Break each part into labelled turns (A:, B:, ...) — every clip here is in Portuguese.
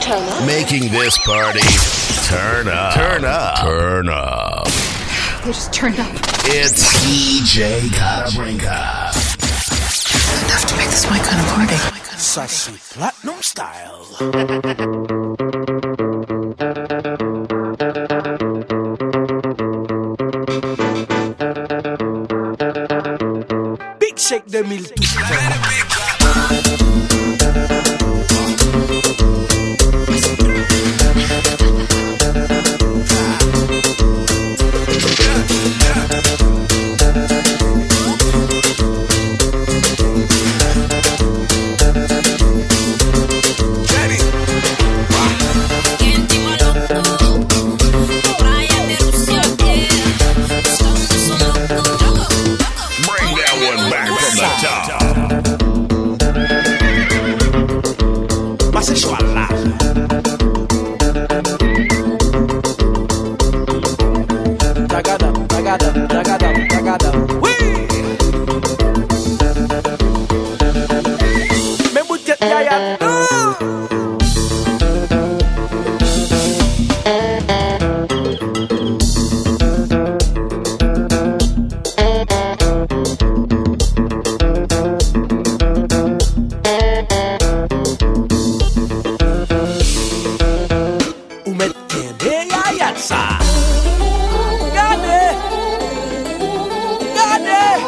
A: turn up.
B: Making this party turn up. Turn up. Turn up.
A: They just turned up.
B: It's DJ Katabrinka.
C: Enough to make this my kind of party.
D: Sassy Platinum Style. Big Shake 2012.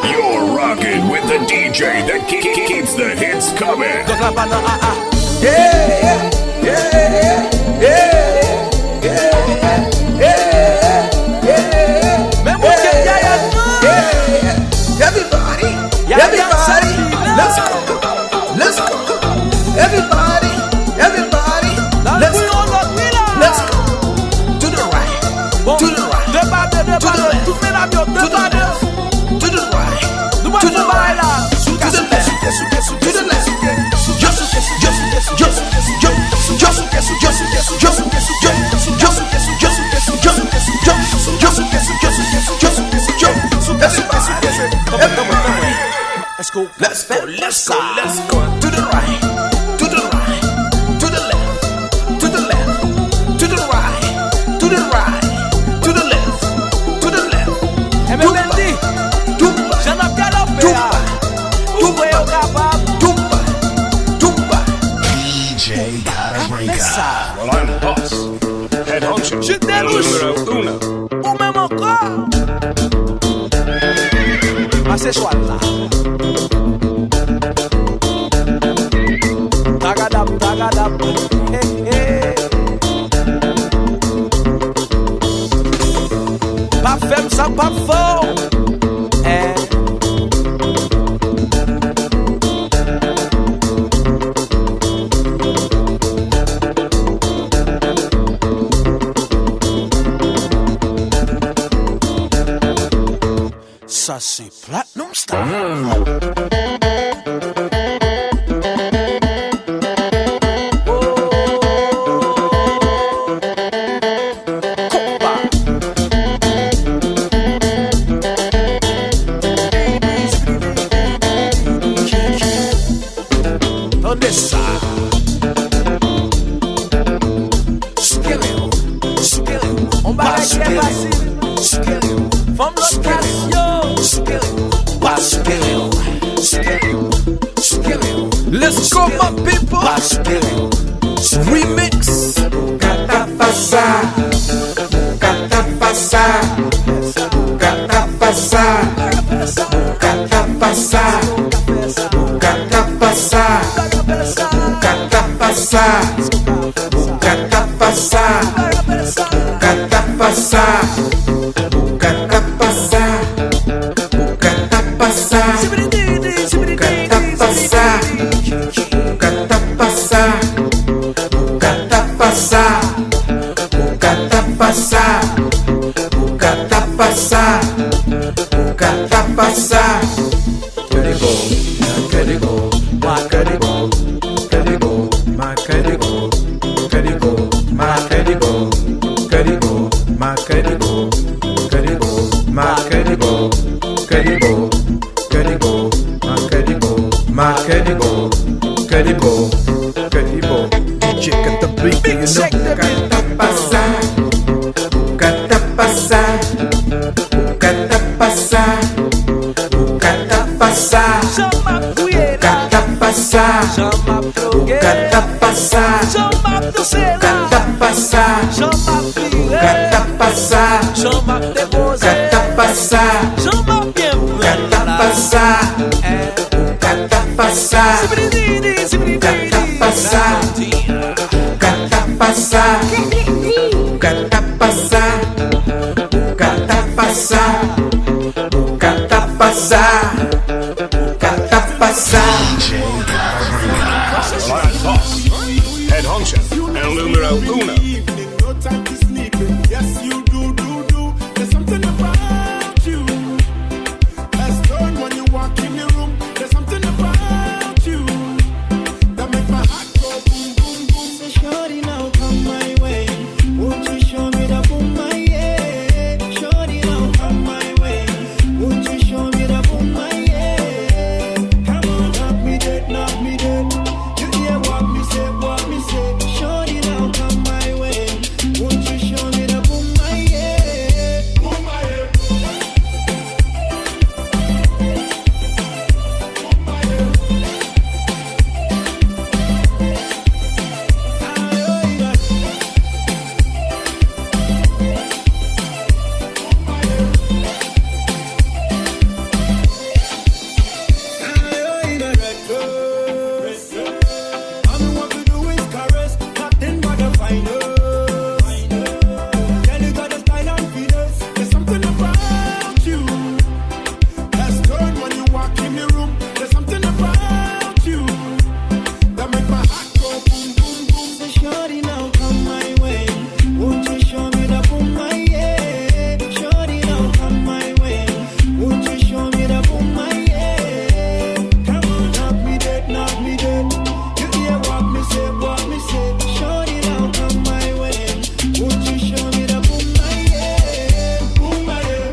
B: You're rocking with the DJ that keeps the hits coming.
D: Everybody, let's go. Let's go. Everybody, let's go. Let's go. To the right. To the right. To the left. To the right. To the right. To the left. To the left. Let's go. Let's go. Let's go. To the right. To the right. To the left. To the left. To the right. To the right. To the left. To the left.
B: DJ Katabrinka.
E: Well, I'm the boss. Head honcho. Numero uno.
D: Ou même encore. Asexual. Tagadap. Hey. Pas femme, ça pas fort. Ça c'est Platinum Style. Let's go, my people. Remix. Dj Katabrinka. you know. Kata passar, kata passar, kata passar, kata passar, kata passar, kata passar, kata passar, kata passar, kata passar, kata passar, kata passar, kata passar, kata passar, kata passar, kata passar, kata passar.
E: Live boss, head honcho, el numero uno.
F: No time to sleep. Yes, you do. There's something about you. Let's turn when you walk in the room. There's something about you that make my heart go boom, boom, boom.
G: So shorty, now come my way. Won't you show me the boom, my yeah? Shorty, now come my way. Won't you show me the boom, my yeah? Come on, knock me dead. You hear what me say? Shorty, now come my way. Won't you show me the boom, my yeah?
F: Boom, my head.
G: All me want to do is caress, nothing but a final.
F: Girl, you got a style and finesse. There's something about you. Let's turn when you walk in the room. There's something about you that make my heart go boom, boom, boom.
G: So shorty, now come my way. Won't you show me the boom, my yeah? Shorty, now come my way. Won't you show me the boom, my yeah? Come on, knock me dead. You hear what me say? Shorty, now come my way. Won't you show me the boom, my yeah?
F: Boom, my head.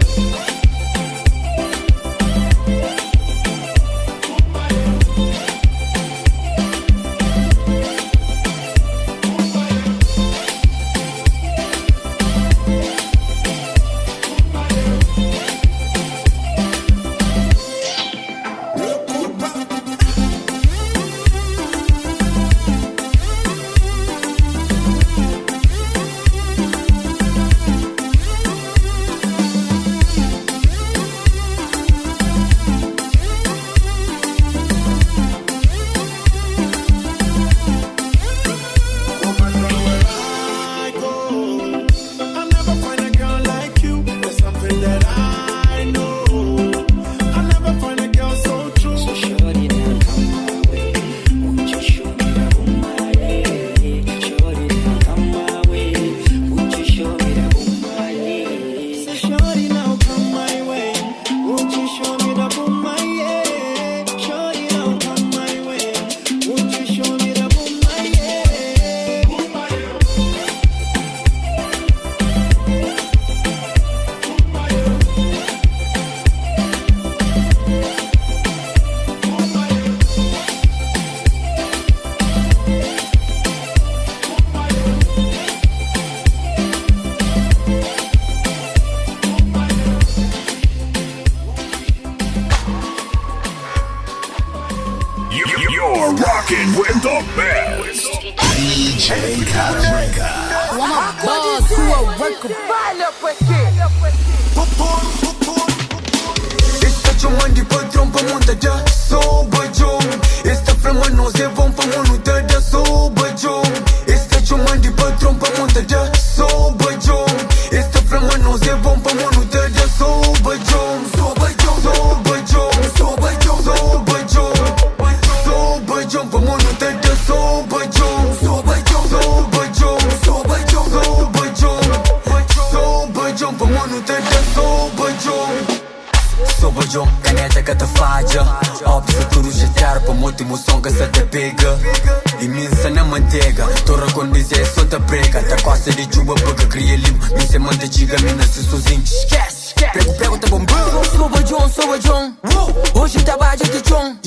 F: I'll never find a girl like you. There's something that I know. I'll never find a girl so true.
G: So shorty, now come my way. Won't you show me the boom, my yeah? Shorty, now come my way. Won't you show me the boom, my yeah? So shorty, now come my way. Won't you show me the boom, my yeah? Shorty, now come my way. Won't you show me the boom, my yeah?
F: Boom, my head.
B: You're rocking with the best. DJ Katabrinka.
D: Esta chama de patrão pra monta já sou bajão. Esta flama nós vão pra monta já sou bajão. Esta chama de patrão pra monta já sou bajão. Esta flama nós vão pra monta já sou bajão. Sou bajão, sou bajão, sou bajão, sou bajão. Sou bajão pra monta já sou bajão. Sou bajão, sou bajão, sou bajão, sou bajão. Sou bajão pra monta já sou bajão. Sou bajão, caneta que te falha. Óbvio que tu chatear para muita emoção que se te pega. Imensa na manteiga, torra quando dizer só te prega. Tá quase de chuva porque cria limpo. Me se manteiga, mina se sozinho. Esquece, prego, tá bombando. Sou bajão. Hoje tá baixo de chão.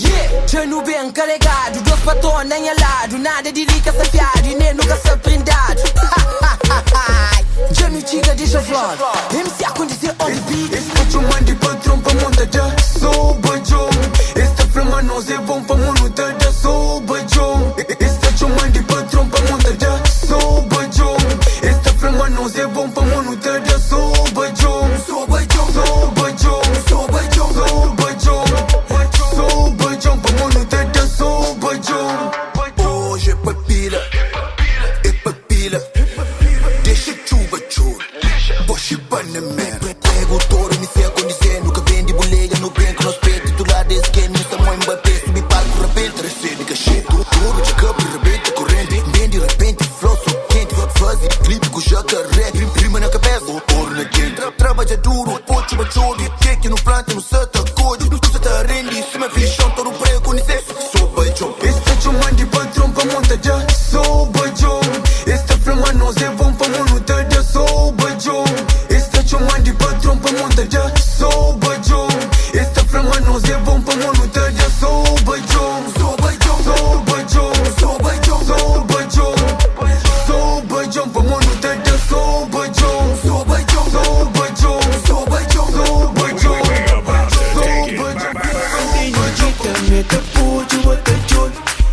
D: Chano bem carregado, dois patões nem lado. Nada de rica safiado e nem nunca se prendado. deixa falar. MC a condizer on the beat. Este ciuman de patrão pra monta de sobajão. Esta flama não é bom pra monta de sobajão. Este ciuman de patrão pra monta de sobajão. Esta flama não é bom pra monta de sobajão. Sobajão, sobajão, sobajão, sobajão. Sobajão pra monta de sobajão. Hoje é papila, é papila. Deixa chuva chuva, boche banana. Pego o touro, me sei a condizer. Nunca vende boleia no branco, nos peitos. Titular desse game, não está mãe bater. Subi para o repente, recebe cachê. Touro de cabo, rebenta corrente. Bem de repente, flow sou quente. Fazem clipe com jacaré. Rima na cabeça, ouro na quente. Trabalha duro, pô, chuva chuva. Cheque no planta, no santa code. Você tá rende, em cima fichão. Touro prego, conhecer. Sou baixão. Este chuman de patrão pra monta já. Sou baixão. Esta flama não é bom pra monta já. Sou baixão. Este chuman de patrão pra monta já. Sou baixão. Esta flama não é bom pra monta já. Sou baixão. Sou baixão. Sou baixão. Sou baixão. Sou baixão. Sou baixão pra monta já. Sou baixão. Sou baixão. Sou baixão. Sou baixão. Sou baixão.
H: Meta pode bota joy.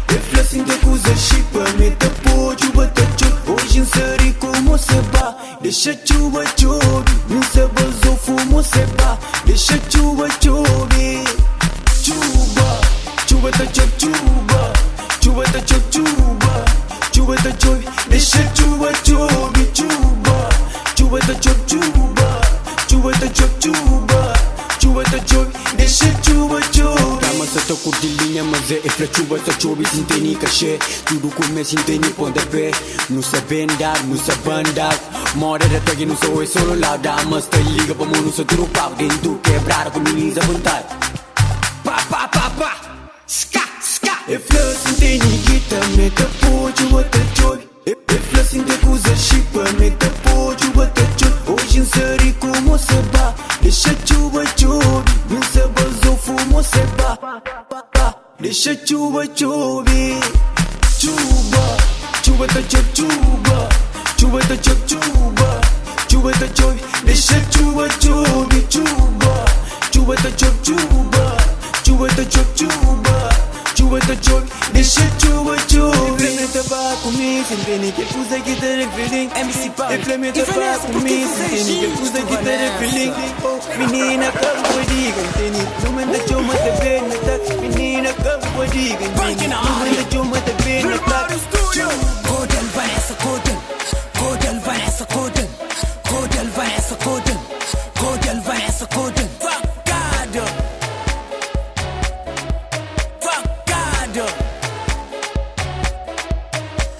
H: Reflexing de coisa chipa. Meta pode bota joy. Hoje inseri como se ba. Deixa chuva chove. Não se bazou fumo se ba. Deixa chuva chove. Chuva. Chuva tá chove chuva. Chuva tá chove chuva. Chuva tá chove. Deixa chuva chove. Chuva. Chuva tá chove chuva. Chuva tá chove chuva. Chuva tá chove. Deixa chuva chove. Masa tá curtilinha, mas é pra chuva tá chove sem ter nem cachê. Tudo começa sem ter nem pontapé. Não sabe andar, não sabe andar. Mora da tag não sou solo lauda. Mas tá liga pra mão, não sou tudo pau. Dentro quebrar com menins à vontade. Pá, pá, pá, pá. Ska, ska. É flor sem ter nem guita. Meta pode bota joy. É flor sem ter coisa chipa. Meta pode bota joy. Hoje inseri como se ba. Deixa chuva chove. Não se bazou fumo se ba. Deixa chuva chove. Chuva. Chuva tá chove chuva. Chuva tá chove chuva. Chuva tá chove. Deixa chuva chove. Chuva. Chuva tá chove chuva. Chuva tá chove chuva. Chuva tá chove. Deixa chuva chove. Implementa pra comigo. Sem ter ninguém usa guitarra feeling. MC Pau. Implementa pra comigo. Sem ter ninguém usa guitarra feeling. Menina, como foi diga. Não manda chuma te ver na tá. Menina, como foi diga. Não manda chuma te ver na tá. Codel Vanessa Codel. Codel Vanessa Codel. Codel Vanessa Codel. Codel Vanessa Codel. Facada. Facada.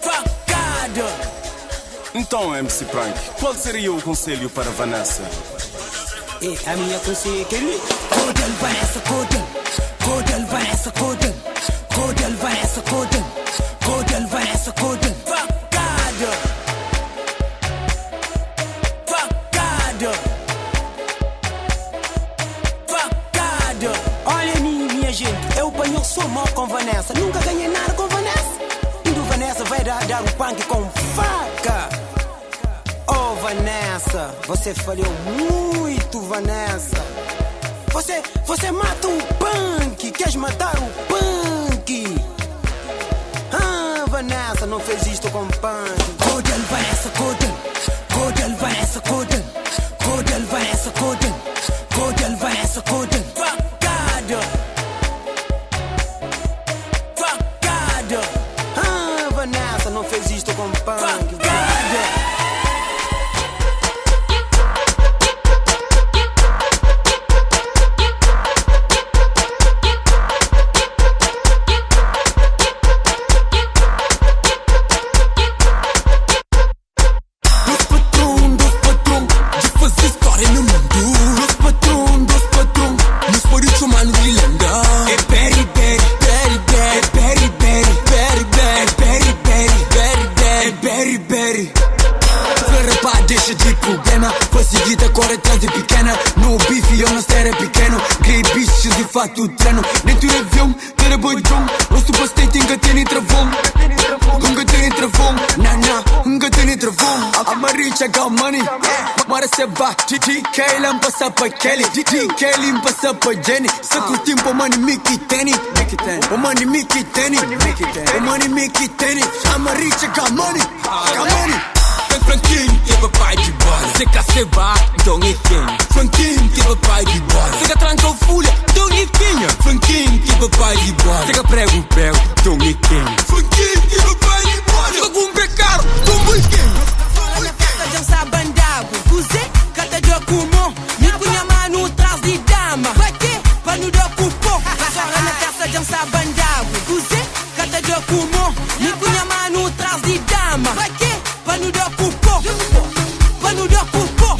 H: Facada.
E: Então, MC Prank, qual seria o conselho para Vanessa?
H: A minha conselho é que ele
D: Codel Vanessa Codel. Codel Vanessa Codel. Codel Vanessa Codel. Codel Vanessa Codel.
H: facada. Facada. Facada. Olha a mim, minha gente, eu banho sou mal com Vanessa. Nunca ganhei nada com Vanessa. Indo Vanessa vai dar o punk com faca. Oh Vanessa, você falhou muito, Vanessa. Você mata o punk, queres matar o punk? Ah, Vanessa não fez isto com punk.
D: Codel Vanessa Codel. Codel Vanessa Codel. Codel Vanessa Codel. Codel Vanessa Codel.
H: Facada. Facada. Ah, Vanessa não fez isto com punk. Facada.
D: Fato treino dentro do avião, ter a boi drum. Rosto bastante, engatei em travão. Engatei em travão, nana, engatei em travão. Amarrei
H: got money. Mare se ba, DK lam pasa pa Kelly, DK lim pasa pa Jenny. Saku timpo money Mickey Tenny, oh money Mickey Tenny, oh money Mickey Tenny. I'm a rich, I got money, got money.
D: Franquinho, que papai de bola. Se quer se vá, então é quem. Franquinho, que papai de bola. Se quer tranca o folha, então é quem. Franquinho, que papai de bola. Se quer prego, então é quem. Franquinho, que papai de bola. Se quer com pecado, então é quem.
I: Na festa dança bandago, cuzê, cata de ocumo. Me punha mano traz de dama. Vai que? Pra no do cupo. Fora na festa dança bandago, cuzê, cata de ocumo. Me punha mano traz de dama. Vai que? Pra no do cupo. Pra no do cupo.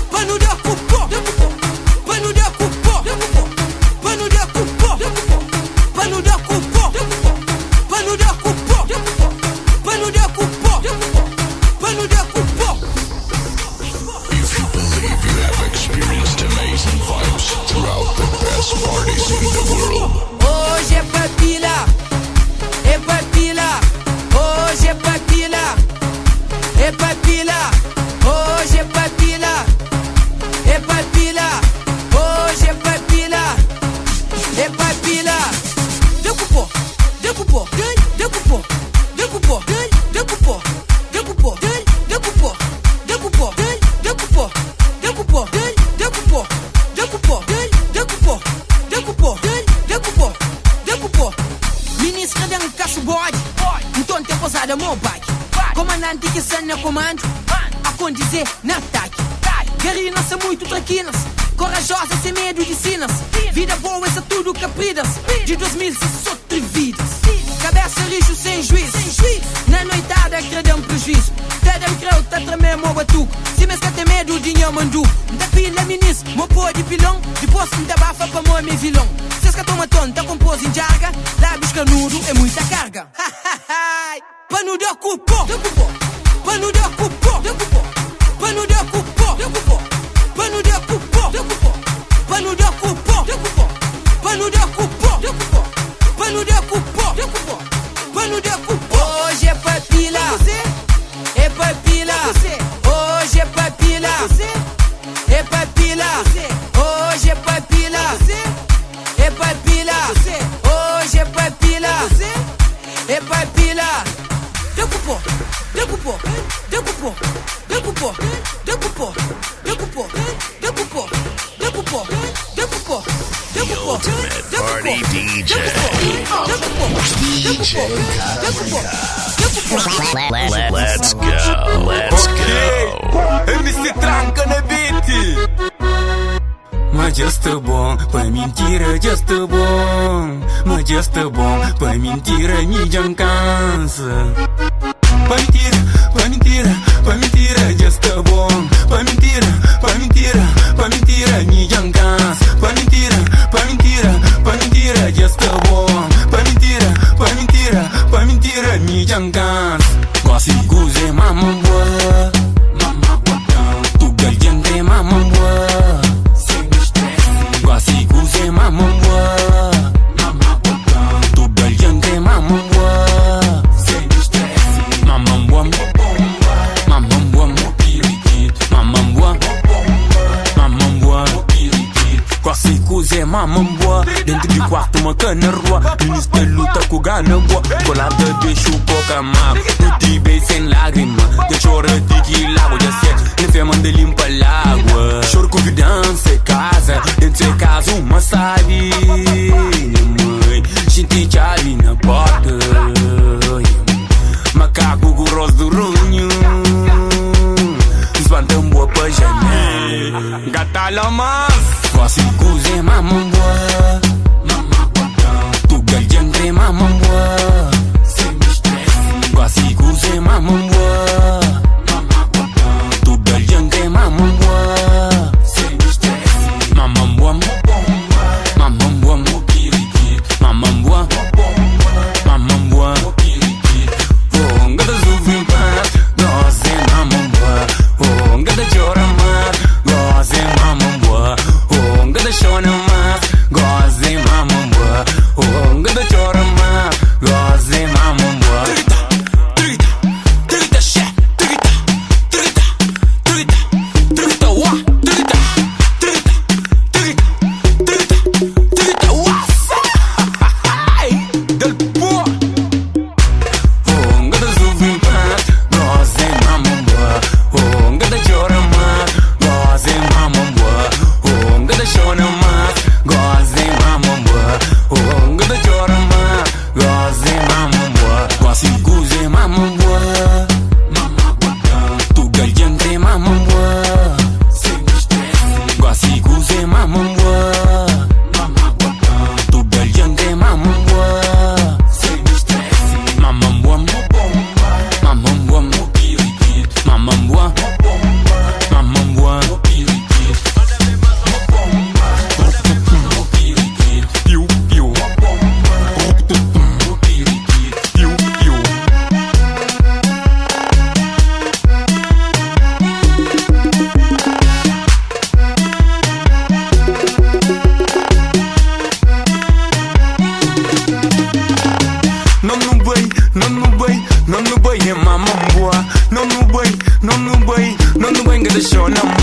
I: Pra no do cupo. Pra no do cupo. Pra no do cupo. Pra no do cupo. Pra no do cupo. Pra no do cupo.
B: If you believe you have experienced amazing vibes throughout the best parties in the world.
I: Hoje é papila, é papila. Hoje é papila, é papila. Hoje é papila, é papila. Hoje é papila, é papila. Decupou, decupou, decupou, decupou, decupou, decupou, decupou, decupou, decupou, decupou, decupou, decupou, decupou, decupou, decupou, decupou. Ministra de um cacho bode, então tem posada mobile. Comandante que sai no comando, a condizer na ataque. Guerrinas são muito tranquilas, corajosas sem medo de sinas. Vida boa, isso é tudo capridas. De 2000 se são atrevidas. Cabeça lixo sem juízo. Na noitada credam prejuízo. Tedem creu, tá tremendo batuco. Se mesmo tem medo de nhamandu. Da pilha ministro, mo pô de pilão. Depois me bafa pra mo me vilão. Cês que toma tonta, compôs em jarga. Lábios canudo é muita carga. Pano de ocupou, pano de ocupou, pano de ocupou, pano de ocupou, pano de ocupou, pano de ocupou, pano de ocupou, pano de ocupou. Hoje é papila, é papila. Hoje é papila, é papila. Hoje é papila, é papila. Hoje é papila, é papila. Decupou, decupou, decupou, decupou, decupou, decupou, decupou, decupou, decupou, decupou,
B: Party DJ. DJ Katabrinka. Let's go. Let's go.
D: MC Tranca na beat. Mă, just bom, pe mentire, just bom. Mă, just bom, pe mentire, nici în cansă. Pe mentire, pe mentire, pe mentire, just bom. Pe mentire, pe mentire, pe mentire, nici în cansă. Pe mentire, pe mentire, pe mentire, just bom. Pe mentire, pe mentire, pe mentire, nici în cansă. Quasi scuze, mamma boa. Mamma boa. Tu galgente, mamma boa. Quasi cuse mamma boa, mamma boa. Tu belgente mamma boa, sem estresse. Mamma boa, mamma boa, mamma boa, mamma boa. Quasi cuse mamma boa. Dentro de quarto uma cana rua. Ministro luta com gana boa. Colada deixa o boca mal. Eu te beijo sem lágrima. Eu choro de que lago de sete. Nem fema de limpa água. Choro com confiança em casa. Dentro de casa uma salinha, mãe. Gente chave na porta. Macaco grosso do runho. Espanta boa pra janela. Gata la mas. Quase coze mamma boa. Mamma boa. Tu galgente mamma boa. Sem estresse. Quase coze mamma boa. Mamma boa. Tu galgente mamma boa. Sem estresse. Mamma boa. Mamma boa. Mamma boa. Mamma boa. Oh, gata zuvim pat. Goze mamma boa. Oh, gata chora mat. Goze mamma boa. Oh, gata shona mat. Goze mamma boa. Oh, gata chora mat. Goze mamma boa. Trita, trita, trita,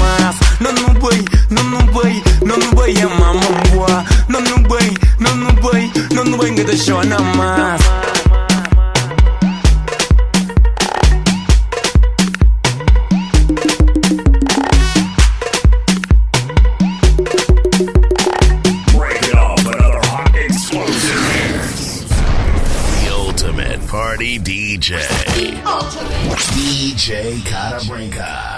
H: más. No voy, a mamá boa. No voy, que te show nada más.
B: Break it off another hot explosive mix. The ultimate party DJ. DJ Katabrinka.